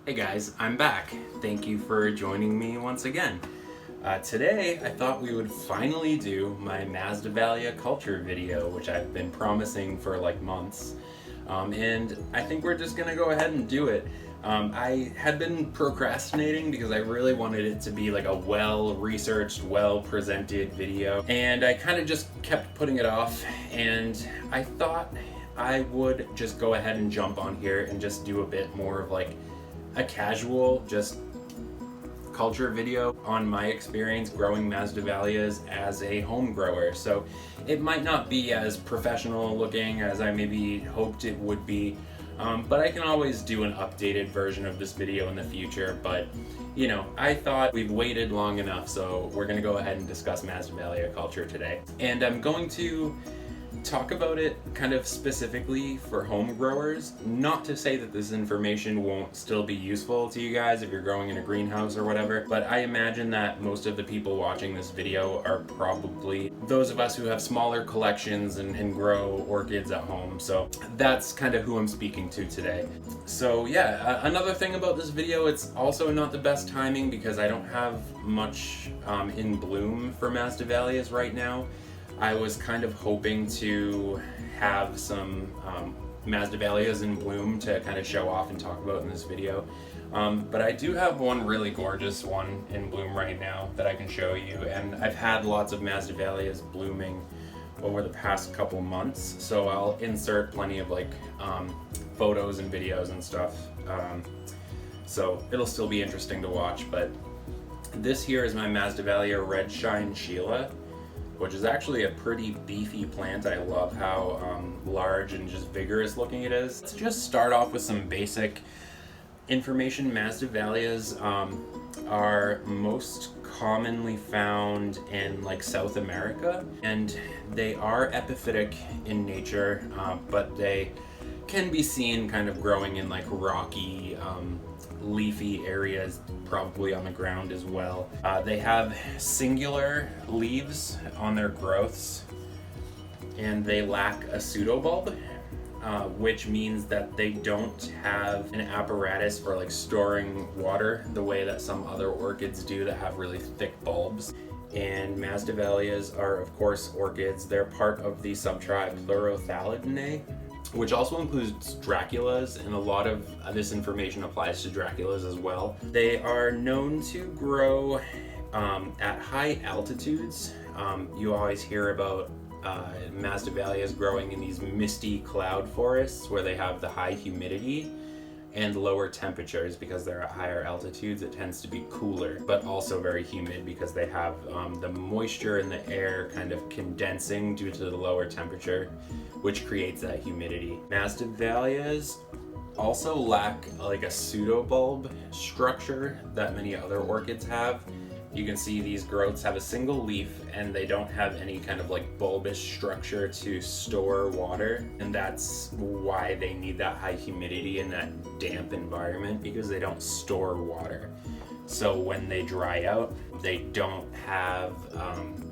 Hey guys, I'm back. Thank you for joining me once again. Today, I thought we would finally do my Masdevallia culture video, which I've been promising for like months. And I think we're just gonna go ahead and do it. I had been procrastinating because I really wanted it to be like a well-researched, well-presented video. And I kind of just kept putting it off, and I thought I would just go ahead and jump on here and just do a bit more of like a casual, just culture video on my experience growing Masdevallias as a home grower. So it might not be as professional looking as I maybe hoped it would be, but I can always do an updated version of this video in the future. But you know, I thought we've waited long enough, so we're gonna go ahead and discuss Masdevallia culture today. And I'm going to talk about it kind of specifically for home growers. Not to say that this information won't still be useful to you guys if you're growing in a greenhouse or whatever, but I imagine that most of the people watching this video are probably those of us who have smaller collections and grow orchids at home. So that's kind of who I'm speaking to today. So yeah, another thing about this video, it's also not the best timing because I don't have much in bloom for Masdevallias right now. I was kind of hoping to have some Masdevallias in bloom to kind of show off and talk about in this video. But I do have one really gorgeous one in bloom right now that I can show you, and I've had lots of Masdevallias blooming over the past couple months, so I'll insert plenty of like photos and videos and stuff, so it'll still be interesting to watch. But this here is my Masdevallia Red Shine Sheila, which is actually a pretty beefy plant. I love how large and just vigorous looking it is. Let's just start off with some basic information. Masdevallias are most commonly found in like South America, and they are epiphytic in nature, but they can be seen kind of growing in like rocky, leafy areas, probably on the ground as well. They have singular leaves on their growths, and they lack a pseudobulb, which means that they don't have an apparatus for like storing water the way that some other orchids do that have really thick bulbs. And Masdevallias are, of course, orchids. They're part of the subtribe Pleurothalidae, which also includes Draculas, and a lot of this information applies to Draculas as well. They are known to grow at high altitudes. You always hear about Masdevallias growing in these misty cloud forests where they have the high humidity and lower temperatures. Because they're at higher altitudes, it tends to be cooler, but also very humid because they have the moisture in the air kind of condensing due to the lower temperature, which creates that humidity. Masdevallias also lack like a pseudobulb structure that many other orchids have. You can see these growths have a single leaf, and they don't have any kind of like bulbous structure to store water, and that's why they need that high humidity and that damp environment, because they don't store water. So when they dry out, they don't have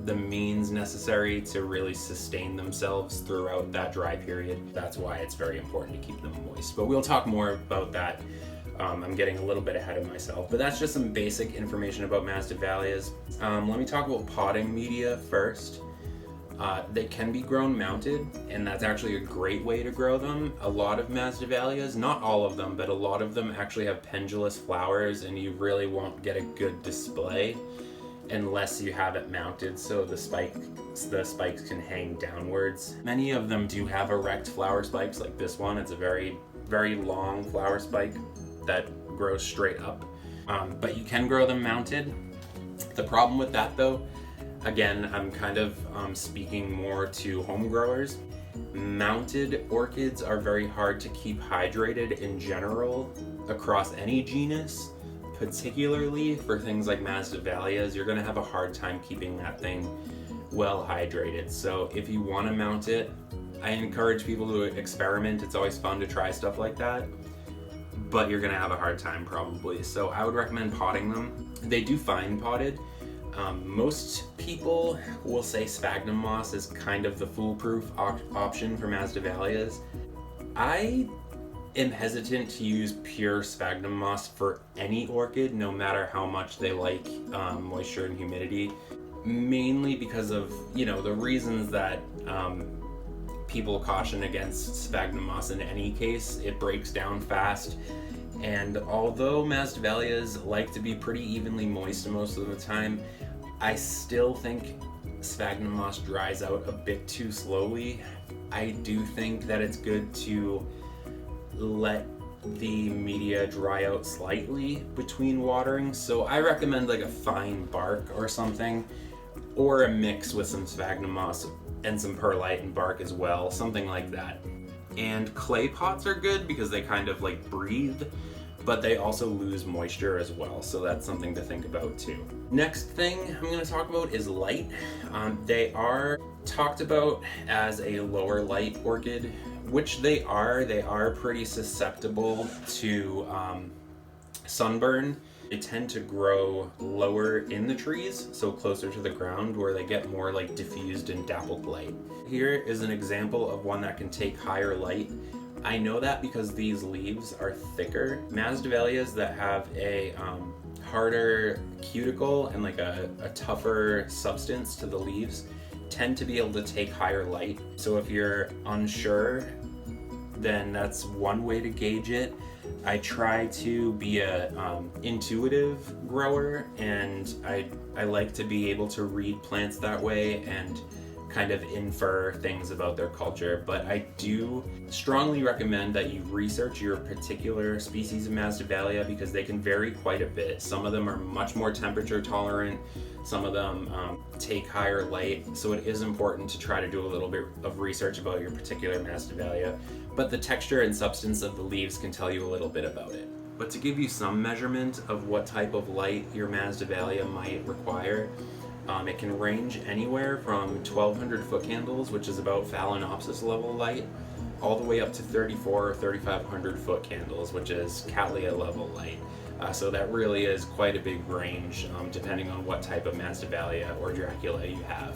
the means necessary to really sustain themselves throughout that dry period. That's why it's very important to keep them moist. But we'll talk more about that. I'm getting a little bit ahead of myself, but that's just some basic information about Masdevallias. Let me talk about potting media first. They can be grown mounted, and that's actually a great way to grow them. A lot of Masdevallias, not all of them, but a lot of them actually have pendulous flowers, and you really won't get a good display unless you have it mounted so the spikes can hang downwards. Many of them do have erect flower spikes, like this one. It's a very, very long flower spike that grows straight up, but you can grow them mounted. The problem with that, though, again, I'm kind of speaking more to home growers. Mounted orchids are very hard to keep hydrated in general across any genus, particularly for things like Masdevallias. You're going to have a hard time keeping that thing well hydrated. So if you want to mount it, I encourage people to experiment. It's always fun to try stuff like that, but you're going to have a hard time probably. So I would recommend potting them. They do fine potted. Most people will say sphagnum moss is kind of the foolproof option for Masdevallias. I am hesitant to use pure sphagnum moss for any orchid, no matter how much they like moisture and humidity, mainly because of, the reasons that people caution against sphagnum moss in any case. It breaks down fast, and although Masdevallias like to be pretty evenly moist most of the time, I still think sphagnum moss dries out a bit too slowly. I do think that it's good to let the media dry out slightly between watering, so I recommend like a fine bark or something, or a mix with some sphagnum moss and some perlite and bark as well, something like that. And clay pots are good because they kind of like breathe, but they also lose moisture as well, so that's something to think about too. Next thing I'm going to talk about is light. They are talked about as a lower light orchid, which they are. They are pretty susceptible to sunburn. They tend to grow lower in the trees, so closer to the ground, where they get more like diffused and dappled light. Here is an example of one that can take higher light. I know that because these leaves are thicker. Masdevallias that have a harder cuticle and like a tougher substance to the leaves tend to be able to take higher light. So if you're unsure, then that's one way to gauge it. I try to be a intuitive grower, and I like to be able to read plants that way and kind of infer things about their culture. But I do strongly recommend that you research your particular species of Masdevallia, because they can vary quite a bit. Some of them are much more temperature tolerant, some of them take higher light, so it is important to try to do a little bit of research about your particular Masdevallia. But the texture and substance of the leaves can tell you a little bit about it. But to give you some measurement of what type of light your Masdevallia might require, it can range anywhere from 1200 foot candles, which is about Phalaenopsis level light, all the way up to 34 or 3500 foot candles, which is Cattleya level light. So that really is quite a big range, depending on what type of Masdevallia or Dracula you have.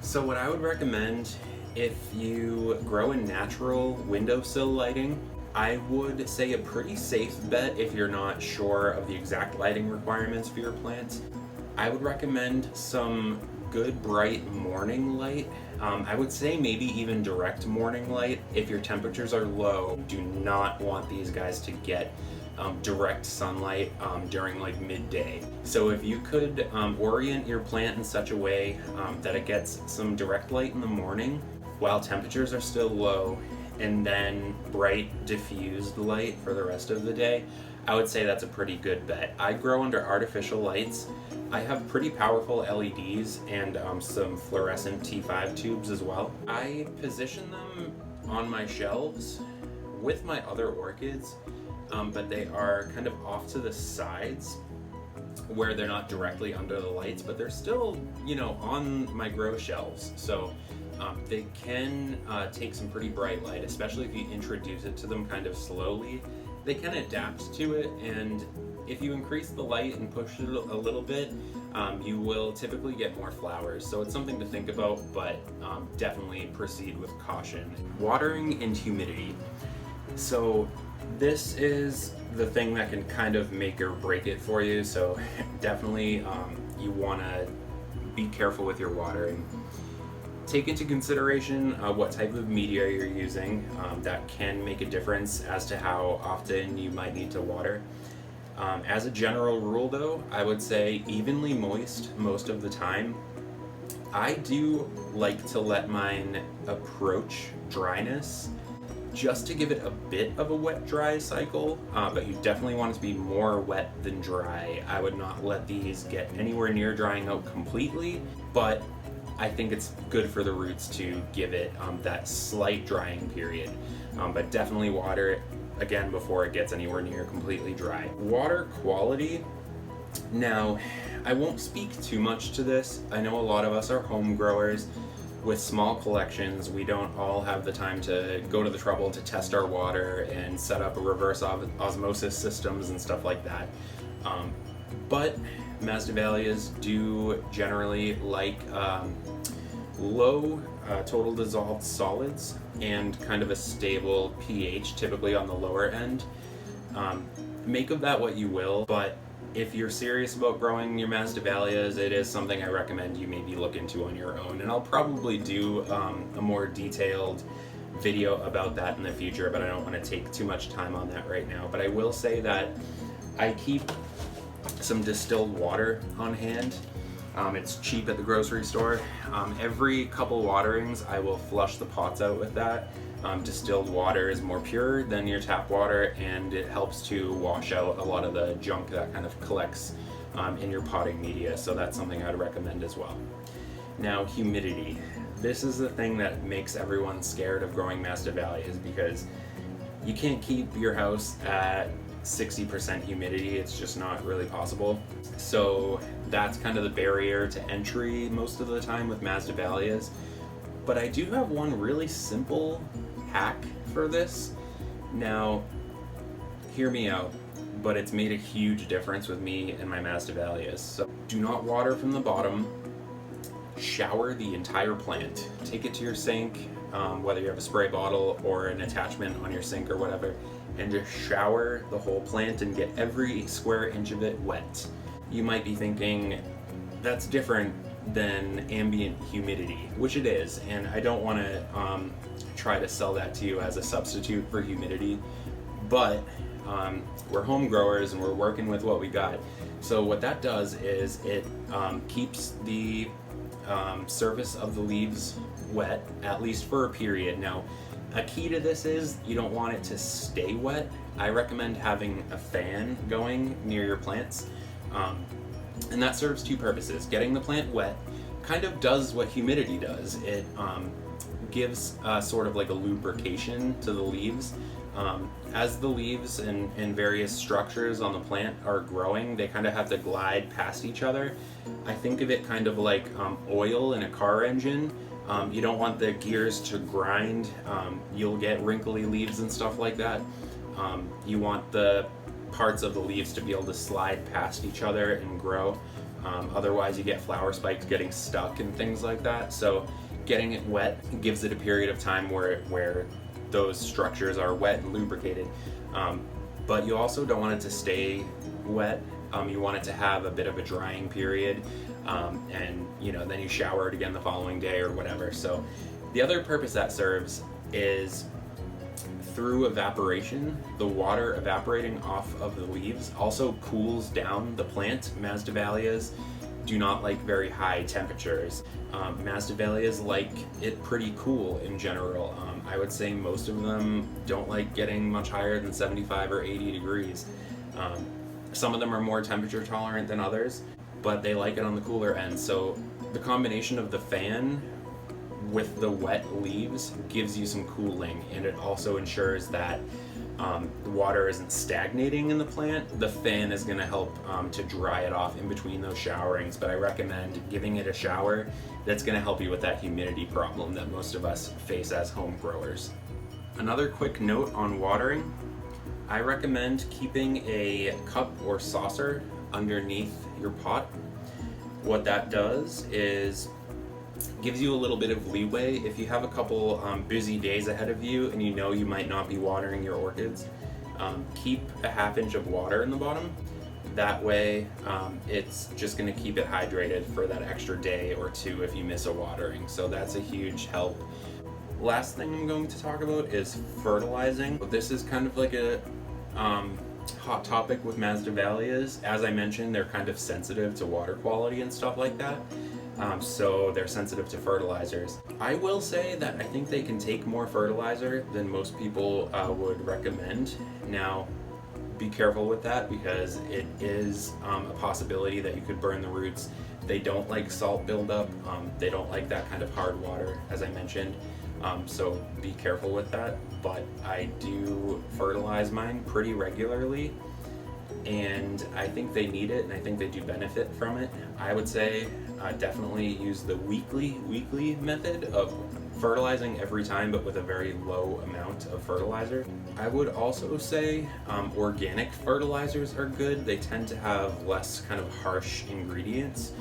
So what I would recommend, if you grow in natural windowsill lighting, I would say a pretty safe bet, if you're not sure of the exact lighting requirements for your plant, I would recommend some good bright morning light. I would say maybe even direct morning light. If your temperatures are low, do not want these guys to get direct sunlight during like midday. So if you could orient your plant in such a way that it gets some direct light in the morning while temperatures are still low, and then bright diffused light for the rest of the day, I would say that's a pretty good bet. I grow under artificial lights. I have pretty powerful LEDs and some fluorescent T5 tubes as well. I position them on my shelves with my other orchids, but they are kind of off to the sides where they're not directly under the lights, but they're still, on my grow shelves. So they can take some pretty bright light, especially if you introduce it to them kind of slowly. They can adapt to it, and if you increase the light and push it a little bit, you will typically get more flowers. So it's something to think about, but definitely proceed with caution. Watering and humidity. So this is the thing that can kind of make or break it for you. So definitely you want to be careful with your watering. Take into consideration what type of media you're using. That can make a difference as to how often you might need to water. As a general rule though, I would say evenly moist most of the time. I do like to let mine approach dryness just to give it a bit of a wet-dry cycle, but you definitely want it to be more wet than dry. I would not let these get anywhere near drying out completely, but I think it's good for the roots to give it that slight drying period, but definitely water it again before it gets anywhere near completely dry. Water quality. Now, I won't speak too much to this. I know a lot of us are home growers with small collections. We don't all have the time to go to the trouble to test our water and set up a reverse osmosis systems and stuff like that. But Masdevallias do generally like low total dissolved solids and kind of a stable pH, typically on the lower end. Make of that what you will, but if you're serious about growing your Masdevallias, it is something I recommend you maybe look into on your own. And I'll probably do a more detailed video about that in the future, but I don't want to take too much time on that right now. But I will say that I keep some distilled water on hand. It's cheap at the grocery store. Every couple waterings, I will flush the pots out with that. Distilled water is more pure than your tap water, and it helps to wash out a lot of the junk that kind of collects in your potting media, so that's something I'd recommend as well. Now, humidity. This is the thing that makes everyone scared of growing Masdevallias, because you can't keep your house at 60% humidity. It's just not really possible. So that's kind of the barrier to entry most of the time with Masdevallias. But I do have one really simple hack for this. Now, hear me out, but it's made a huge difference with me and my Masdevallias. So do not water from the bottom. Shower the entire plant. Take it to your sink, whether you have a spray bottle or an attachment on your sink or whatever, and just shower the whole plant and get every square inch of it wet. You might be thinking, that's different than ambient humidity, which it is, and I don't want to try to sell that to you as a substitute for humidity, but we're home growers and we're working with what we got. So what that does is it keeps the surface of the leaves wet, at least for a period. Now, a key to this is you don't want it to stay wet. I recommend having a fan going near your plants. And that serves two purposes. Getting the plant wet kind of does what humidity does. It gives sort of like a lubrication to the leaves. As the leaves and various structures on the plant are growing, they kind of have to glide past each other. I think of it kind of like oil in a car engine. You don't want the gears to grind. You'll get wrinkly leaves and stuff like that. You want the parts of the leaves to be able to slide past each other and grow. Otherwise you get flower spikes getting stuck and things like that. So getting it wet gives it a period of time where those structures are wet and lubricated. But you also don't want it to stay wet. You want it to have a bit of a drying period, and then you shower it again the following day or whatever. So the other purpose that serves is through evaporation. The water evaporating off of the leaves also cools down the plant. Masdevallias do not like very high temperatures. Masdevallias like it pretty cool in general. I would say most of them don't like getting much higher than 75 or 80 degrees. Some of them are more temperature tolerant than others, but they like it on the cooler end. So the combination of the fan with the wet leaves gives you some cooling, and it also ensures that the water isn't stagnating in the plant. The fan is going to help to dry it off in between those showerings, but I recommend giving it a shower. That's going to help you with that humidity problem that most of us face as home growers. Another quick note on watering. I recommend keeping a cup or saucer underneath your pot. What that does is gives you a little bit of leeway. If you have a couple busy days ahead of you and you might not be watering your orchids, keep a ½ inch of water in the bottom. That way it's just going to keep it hydrated for that extra day or two if you miss a watering. So that's a huge help. Last thing I'm going to talk about is fertilizing. This is kind of like a hot topic with Masdevallias. As I mentioned, they're kind of sensitive to water quality and stuff like that. So they're sensitive to fertilizers. I will say that I think they can take more fertilizer than most people would recommend. Now, be careful with that, because it is a possibility that you could burn the roots. They don't like salt buildup. They don't like that kind of hard water, as I mentioned. So be careful with that. But I do fertilize mine pretty regularly, and I think they need it, and I think they do benefit from it. I would say definitely use the weekly method of fertilizing every time, but with a very low amount of fertilizer. I would also say organic fertilizers are good. They tend to have less kind of harsh ingredients.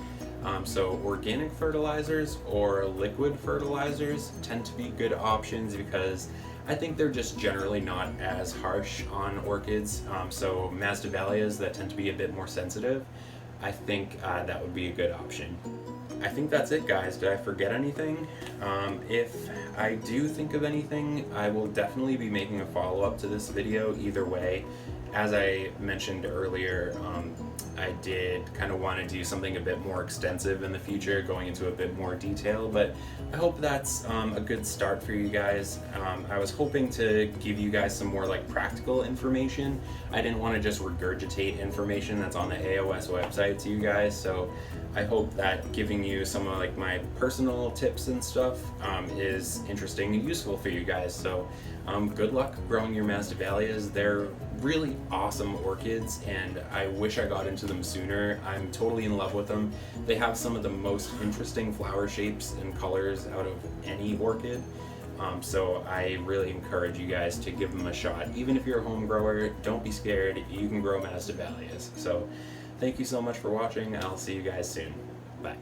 So organic fertilizers or liquid fertilizers tend to be good options because I think they're just generally not as harsh on orchids. So Masdevallias that tend to be a bit more sensitive, I think that would be a good option. I think that's it, guys. Did I forget anything? If I do think of anything, I will definitely be making a follow-up to this video either way. As I mentioned earlier, I did kind of want to do something a bit more extensive in the future, going into a bit more detail, but I hope that's a good start for you guys. I was hoping to give you guys some more like practical information. I didn't want to just regurgitate information that's on the AOS website to you guys, so I hope that giving you some of like my personal tips and stuff is interesting and useful for you guys. So good luck growing your Masdevallias. They're really awesome orchids and I wish I got into them sooner. I'm totally in love with them. They have some of the most interesting flower shapes and colors out of any orchid. So I really encourage you guys to give them a shot. Even if you're a home grower, don't be scared. You can grow Masdevallias. So thank you so much for watching. I'll see you guys soon. Bye.